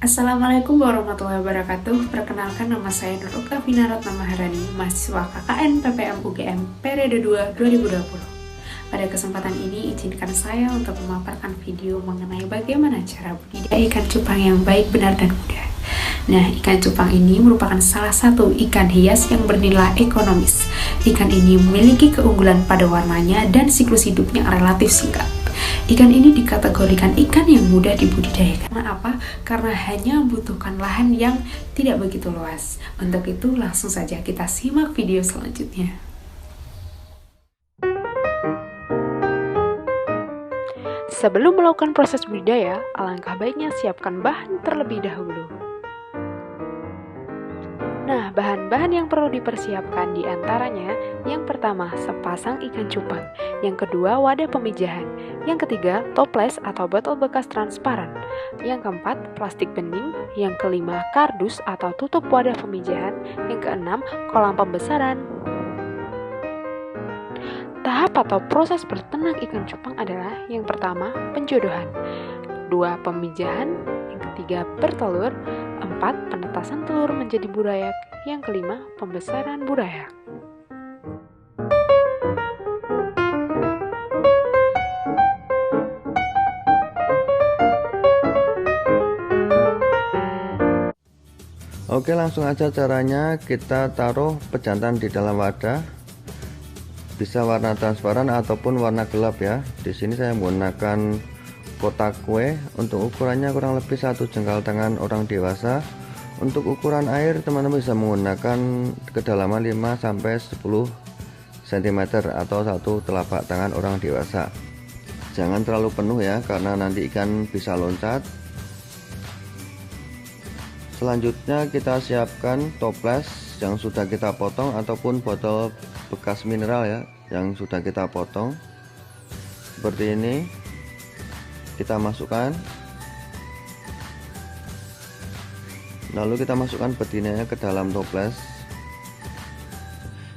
Assalamualaikum warahmatullahi wabarakatuh. Perkenalkan, nama saya Nur Uktavina Ratna Maharani, mahasiswa KKN PPM UGM periode 2 2020. Pada kesempatan ini, izinkan saya untuk memaparkan video mengenai bagaimana cara budidaya ikan cupang yang baik, benar, dan mudah. Nah, ikan cupang ini merupakan salah satu ikan hias yang bernilai ekonomis. Ikan ini memiliki keunggulan pada warnanya dan siklus hidupnya relatif singkat. Ikan ini dikategorikan ikan yang mudah dibudidayakan. Karena apa? Karena hanya membutuhkan lahan yang tidak begitu luas. Untuk itu, langsung saja kita simak video selanjutnya. Sebelum melakukan proses budidaya, alangkah baiknya siapkan bahan terlebih dahulu. Nah, bahan-bahan yang perlu dipersiapkan diantaranya, yang pertama, sepasang ikan cupang, yang kedua, wadah pemijahan, yang ketiga, toples atau botol bekas transparan, yang keempat, plastik bening, yang kelima, kardus atau tutup wadah pemijahan, yang keenam, kolam pembesaran. Tahap atau proses bertenang ikan cupang adalah yang pertama, penjodohan, dua, pemijahan, yang ketiga, bertelur, 4. Penetasan telur menjadi burayak. Yang kelima, pembesaran burayak. Oke, langsung aja caranya. Kita taruh pejantan di dalam wadah. Bisa warna transparan ataupun warna gelap ya. Di sini saya menggunakan kotak kue. Untuk ukurannya kurang lebih 1 jengkal tangan orang dewasa. Untuk ukuran air teman-teman bisa menggunakan kedalaman 5-10 cm atau 1 telapak tangan orang dewasa. Jangan terlalu penuh ya, karena nanti ikan bisa loncat. Selanjutnya kita siapkan toples yang sudah kita potong ataupun botol bekas mineral ya yang sudah kita potong. Seperti ini. Kita masukkan. Lalu kita masukkan betinanya ke dalam toples.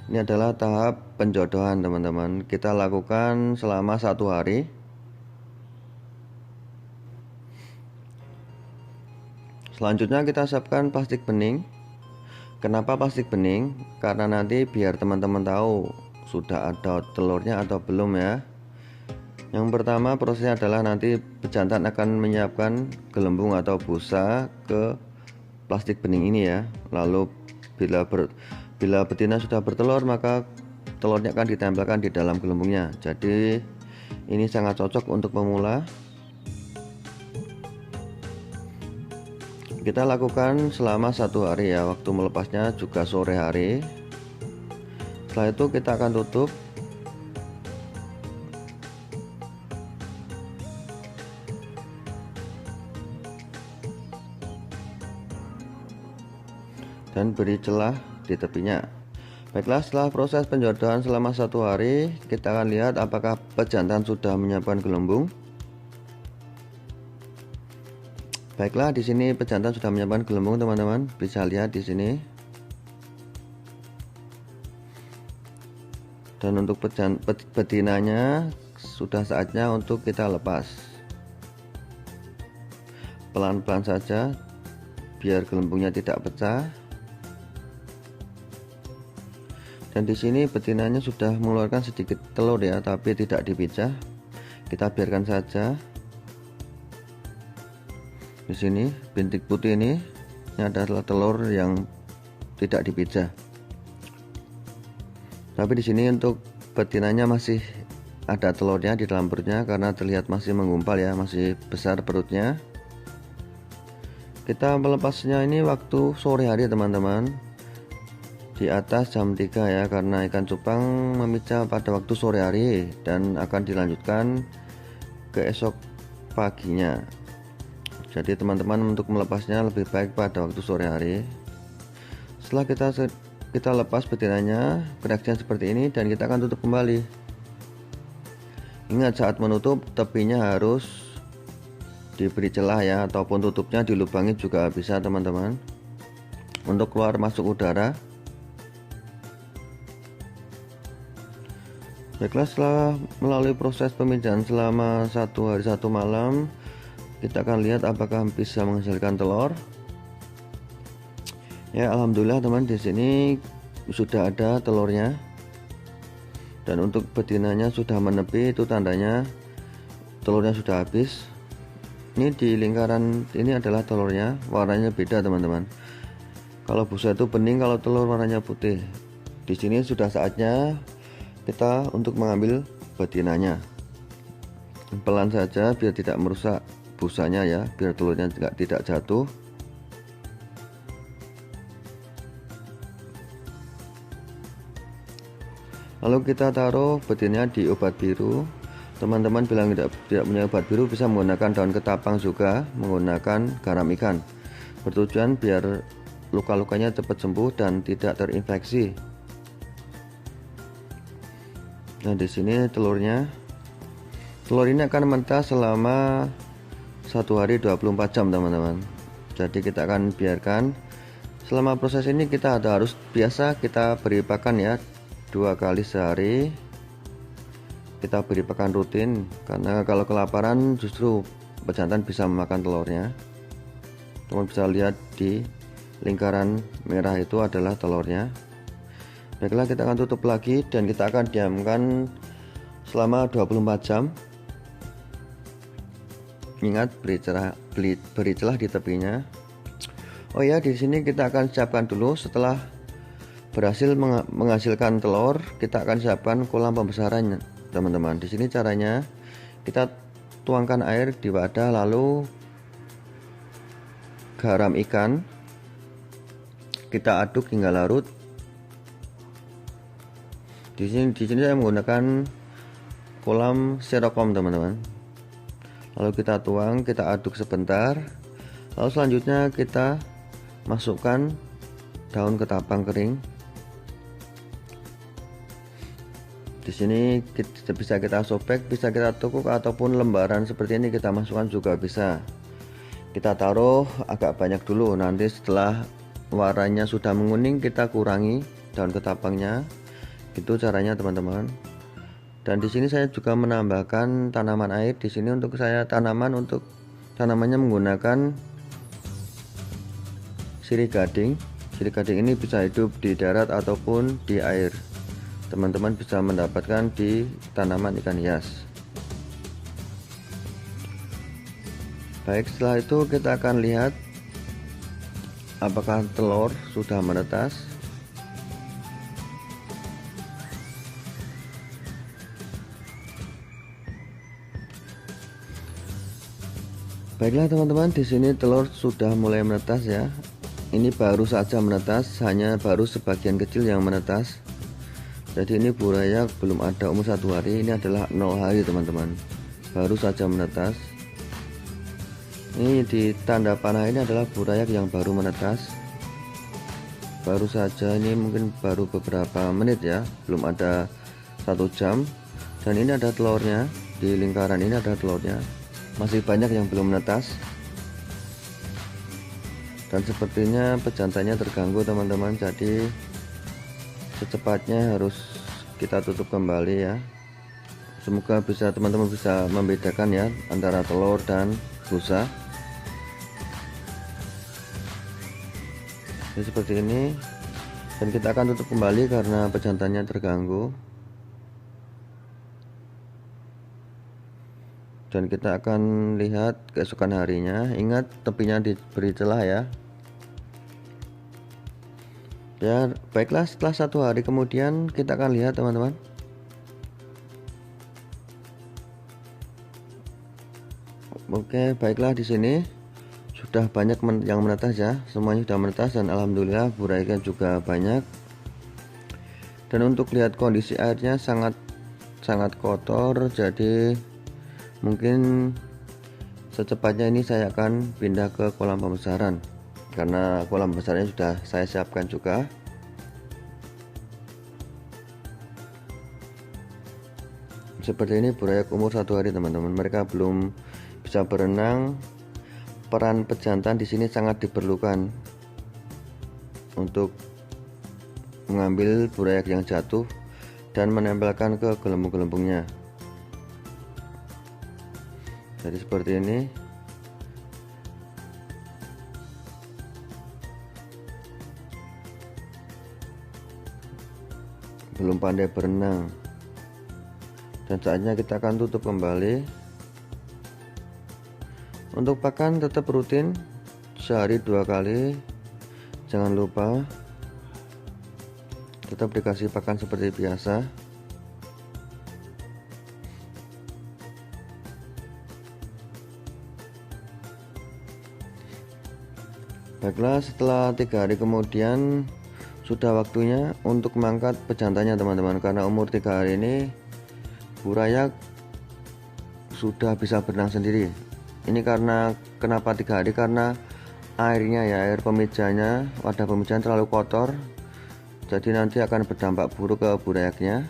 Ini adalah tahap penjodohan teman-teman. Kita lakukan selama 1 hari. Selanjutnya kita siapkan plastik bening. Kenapa plastik bening? Karena nanti biar teman-teman tahu sudah ada telurnya atau belum ya. Yang pertama prosesnya adalah nanti pejantan akan menyiapkan gelembung atau busa ke plastik bening ini ya. Lalu bila betina sudah bertelur, maka telurnya akan ditempelkan di dalam gelembungnya. Jadi ini sangat cocok untuk pemula. Kita lakukan selama 1 hari ya. Waktu melepasnya juga sore hari. Setelah itu kita akan tutup. Dan beri celah di tepinya. Baiklah, setelah proses penjodohan selama 1 hari, kita akan lihat apakah pejantan sudah menyiapkan gelembung. Baiklah, di sini pejantan sudah menyiapkan gelembung teman-teman, bisa lihat di sini. Dan untuk betinanya sudah saatnya untuk kita lepas. Pelan-pelan saja biar gelembungnya tidak pecah. Dan di sini betinanya sudah mengeluarkan sedikit telur ya, tapi tidak dipijah. Kita biarkan saja. Di sini bintik putih ini adalah telur yang tidak dipijah. Tapi di sini untuk betinanya masih ada telurnya di dalam perutnya karena terlihat masih menggumpal ya, masih besar perutnya. Kita melepasnya ini waktu sore hari teman-teman. Di atas jam 3 ya, karena ikan cupang memijah pada waktu sore hari dan akan dilanjutkan ke esok paginya. Jadi teman-teman untuk melepasnya lebih baik pada waktu sore hari. Setelah kita lepas betinanya, reaksinya seperti ini dan kita akan tutup kembali. Ingat, saat menutup tepinya harus diberi celah ya, ataupun tutupnya dilubangi juga bisa teman-teman, untuk keluar masuk udara. Baiklah, setelah melalui proses pemijahan selama 1 hari 1 malam, Kita akan lihat apakah bisa menghasilkan telur. Ya, alhamdulillah teman, di sini sudah ada telurnya. Dan untuk betinanya sudah menepi, itu tandanya telurnya sudah habis. Ini di lingkaran ini adalah telurnya, warnanya beda teman-teman. Kalau busa itu bening, kalau telur warnanya putih. Di sini sudah saatnya kita untuk mengambil betinanya. Pelan saja biar tidak merusak busanya ya, biar telurnya tidak jatuh. Lalu kita taruh betinnya di obat biru. Teman-teman bilang tidak punya obat biru, bisa menggunakan daun ketapang juga, menggunakan garam ikan. Bertujuan biar luka-lukanya cepat sembuh dan tidak terinfeksi. Nah, di sini telurnya. Telur ini akan menetas selama 1 hari 24 jam teman-teman. Jadi kita akan biarkan selama proses ini. Kita harus biasa kita beri pakan ya, 2 kali sehari. Kita beri pakan rutin, karena kalau kelaparan justru pejantan bisa memakan telurnya. Teman bisa lihat di lingkaran merah itu adalah telurnya. Baiklah, kita akan tutup lagi dan kita akan diamkan selama 24 jam. Ingat, beri celah di tepinya. Oh ya, di sini kita akan siapkan dulu. Setelah berhasil menghasilkan telur, kita akan siapkan kolam pembesarannya, teman-teman. Di sini caranya, kita tuangkan air di wadah, lalu garam ikan kita aduk hingga larut. Di sini saya menggunakan kolam styrofoam, teman-teman. Lalu kita tuang, kita aduk sebentar. Lalu selanjutnya kita masukkan daun ketapang kering. Di sini bisa kita sobek, bisa kita tekuk, ataupun lembaran seperti ini kita masukkan juga bisa. Kita taruh agak banyak dulu, nanti setelah warnanya sudah menguning kita kurangi daun ketapangnya. Itu caranya teman-teman. Dan di sini saya juga menambahkan tanaman air. Di sini untuk saya tanamannya menggunakan sirih gading. Sirih gading ini bisa hidup di darat ataupun di air. Teman-teman bisa mendapatkan di tanaman ikan hias. Baik, setelah itu kita akan lihat apakah telur sudah menetas. Baiklah teman-teman, di sini telur sudah mulai menetas ya. Ini baru saja menetas, hanya baru sebagian kecil yang menetas. Jadi ini buraya belum ada umur 1 hari, ini adalah 0 hari teman-teman, baru saja menetas. Ini di tanda panah ini adalah buraya yang baru menetas, baru saja, ini mungkin baru beberapa menit ya, belum ada 1 jam. Dan ini ada telurnya, di lingkaran ini ada telurnya, masih banyak yang belum menetas. Dan sepertinya pejantannya terganggu teman-teman, jadi secepatnya harus kita tutup kembali ya. Semoga teman-teman bisa membedakan ya antara telur dan busa. Jadi seperti ini, dan kita akan tutup kembali karena pejantannya terganggu. Dan kita akan lihat keesokan harinya. Ingat, tepinya diberi celah ya. Ya, baiklah, setelah 1 hari kemudian kita akan lihat teman-teman. Oke, baiklah, di sini sudah banyak yang menetas ya, semuanya sudah menetas dan alhamdulillah buraya juga banyak. Dan untuk lihat kondisi airnya sangat kotor, jadi mungkin secepatnya ini saya akan pindah ke kolam pembesaran. Karena kolam besarnya sudah saya siapkan juga. Seperti ini buraya umur 1 hari teman-teman. Mereka belum bisa berenang. Peran pejantan di sini sangat diperlukan untuk mengambil buraya yang jatuh dan menempelkan ke gelembung-gelembungnya. Jadi seperti ini. belum pandai berenang. Dan saatnya kita akan tutup kembali. Untuk pakan tetap rutin, sehari 2 kali. Jangan lupa tetap dikasih pakan seperti biasa. Baiklah, setelah 3 hari kemudian sudah waktunya untuk mengangkat pejantannya teman-teman. Karena umur 3 hari ini burayak sudah bisa berenang sendiri. Ini karena kenapa 3 hari? Karena airnya ya, air pemijanya, wadah pemijanya terlalu kotor. Jadi nanti akan berdampak buruk ke burayaknya.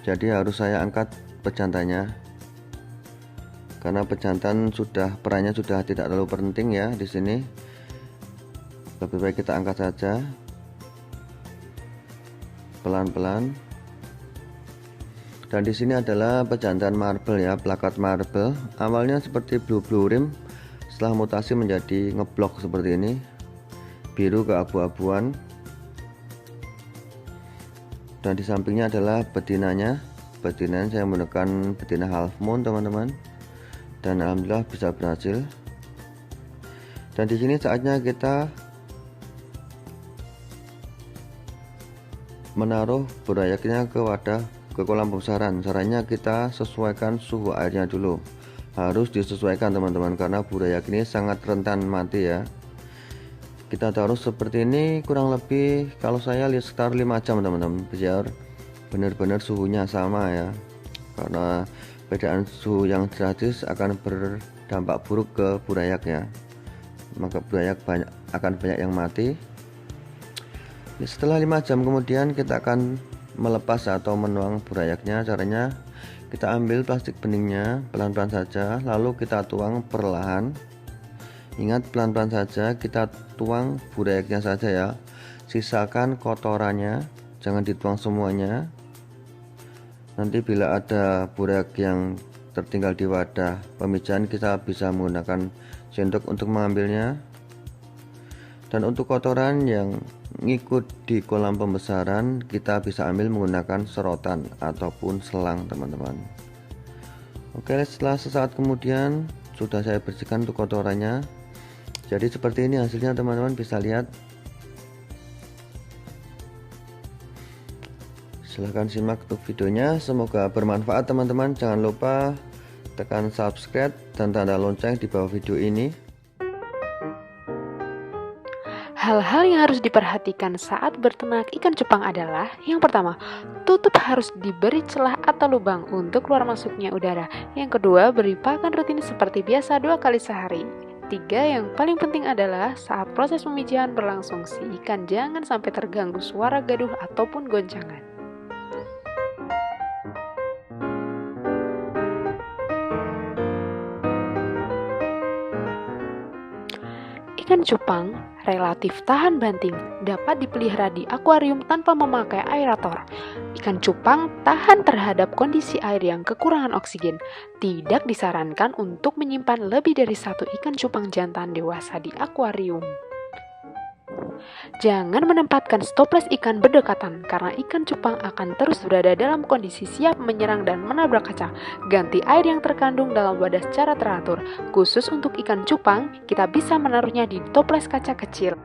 Jadi harus saya angkat pejantannya. Karena pejantan perannya sudah tidak terlalu penting ya di sini. Lebih baik kita angkat saja pelan-pelan. Dan di sini adalah pejantan marble ya, plakat marble. Awalnya seperti blue rim, setelah mutasi menjadi ngeblok seperti ini, biru keabu-abuan. Dan di sampingnya adalah betinanya. Betinanya saya menggunakan betina half moon teman-teman. Dan alhamdulillah bisa berhasil. Dan di sini saatnya kita menaruh burayaknya ke kolam pembesaran. Caranya kita sesuaikan suhu airnya dulu. Harus disesuaikan teman-teman, karena burayak ini sangat rentan mati ya. Kita taruh seperti ini kurang lebih, kalau saya lihat sekitar 5 jam teman-teman, biar benar-benar suhunya sama ya. Karena perbedaan suhu yang drastis akan berdampak buruk ke burayak ya. Maka burayak akan banyak yang mati. Setelah 5 jam kemudian kita akan melepas atau menuang burayaknya. Caranya kita ambil plastik beningnya pelan-pelan saja, lalu kita tuang perlahan. Ingat, pelan-pelan saja kita tuang burayaknya saja ya. Sisakan kotorannya, jangan dituang semuanya. Nanti bila ada burayak yang tertinggal di wadah pemijahan, kita bisa menggunakan sendok untuk mengambilnya. Dan untuk kotoran yang ngikut di kolam pembesaran, kita bisa ambil menggunakan serotan ataupun selang teman-teman. Oke, setelah sesaat kemudian sudah saya bersihkan untuk kotorannya. Jadi seperti ini hasilnya teman-teman, bisa lihat. Silahkan simak untuk videonya, semoga bermanfaat teman-teman. Jangan lupa tekan subscribe dan tanda lonceng di bawah video ini. Hal-hal yang harus diperhatikan saat berternak ikan cupang adalah: yang pertama, tutup harus diberi celah atau lubang untuk keluar masuknya udara. Yang kedua, beri pakan rutin seperti biasa 2 kali sehari. 3, yang paling penting adalah saat proses pemijahan berlangsung, si ikan jangan sampai terganggu suara gaduh ataupun goncangan. Ikan cupang relatif tahan banting, dapat dipelihara di akuarium tanpa memakai aerator. Ikan cupang tahan terhadap kondisi air yang kekurangan oksigen. Tidak disarankan untuk menyimpan lebih dari 1 ikan cupang jantan dewasa di akuarium. Jangan menempatkan stoples ikan berdekatan, karena ikan cupang akan terus berada dalam kondisi siap menyerang dan menabrak kaca. Ganti air yang terkandung dalam wadah secara teratur. Khusus untuk ikan cupang, kita bisa menaruhnya di toples kaca kecil.